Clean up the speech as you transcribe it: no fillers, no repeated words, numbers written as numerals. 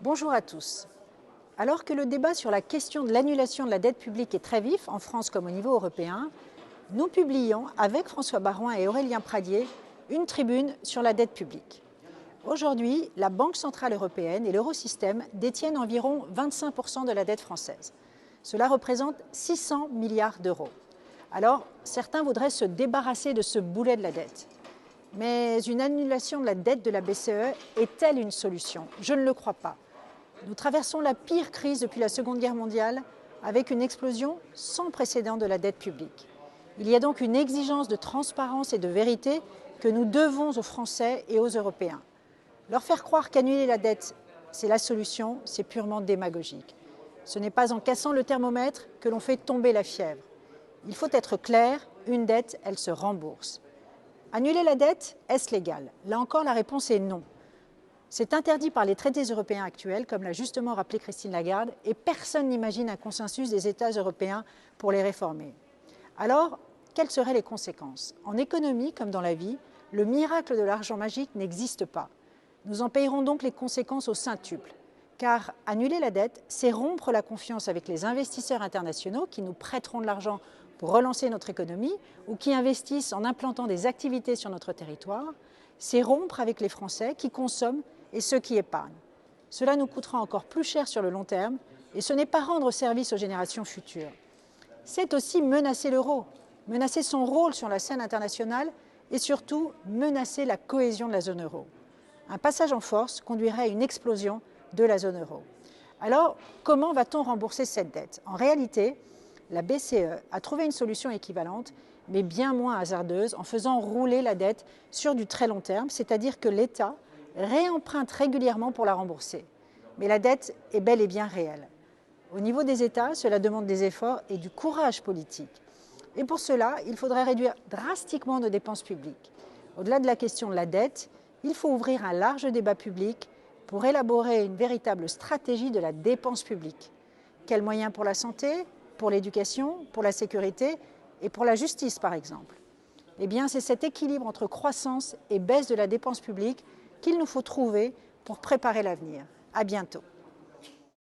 Bonjour à tous. Alors que le débat sur la question de l'annulation de la dette publique est très vif, en France comme au niveau européen, nous publions, avec François Baroin et Aurélien Pradié, une tribune sur la dette publique. Aujourd'hui, la Banque centrale européenne et l'Eurosystème détiennent environ 25% de la dette française. Cela représente 600 milliards d'euros. Alors, certains voudraient se débarrasser de ce boulet de la dette. Mais une annulation de la dette de la BCE est-elle une solution? Je ne le crois pas. Nous traversons la pire crise depuis la Seconde Guerre mondiale avec une explosion sans précédent de la dette publique. Il y a donc une exigence de transparence et de vérité que nous devons aux Français et aux Européens. Leur faire croire qu'annuler la dette, c'est la solution, c'est purement démagogique. Ce n'est pas en cassant le thermomètre que l'on fait tomber la fièvre. Il faut être clair, une dette, elle se rembourse. Annuler la dette, est-ce légal? Là encore, la réponse est non. C'est interdit par les traités européens actuels, comme l'a justement rappelé Christine Lagarde, et personne n'imagine un consensus des États européens pour les réformer. Alors, quelles seraient les conséquences? En économie, comme dans la vie, le miracle de l'argent magique n'existe pas. Nous en payerons donc les conséquences au centuple. Car annuler la dette, c'est rompre la confiance avec les investisseurs internationaux qui nous prêteront de l'argent pour relancer notre économie ou qui investissent en implantant des activités sur notre territoire. C'est rompre avec les Français qui consomment et ceux qui épargnent. Cela nous coûtera encore plus cher sur le long terme et ce n'est pas rendre service aux générations futures. C'est aussi menacer l'euro, menacer son rôle sur la scène internationale et surtout menacer la cohésion de la zone euro. Un passage en force conduirait à une explosion de la zone euro. Alors, comment va-t-on rembourser cette dette? En réalité, la BCE a trouvé une solution équivalente, mais bien moins hasardeuse, en faisant rouler la dette sur du très long terme, c'est-à-dire que l'État réemprunte régulièrement pour la rembourser. Mais la dette est bel et bien réelle. Au niveau des États, cela demande des efforts et du courage politique. Et pour cela, il faudrait réduire drastiquement nos dépenses publiques. Au-delà de la question de la dette, il faut ouvrir un large débat public pour élaborer une véritable stratégie de la dépense publique. Quels moyens pour la santé, pour l'éducation, pour la sécurité et pour la justice, par exemple? Eh bien, c'est cet équilibre entre croissance et baisse de la dépense publique qu'il nous faut trouver pour préparer l'avenir. À bientôt.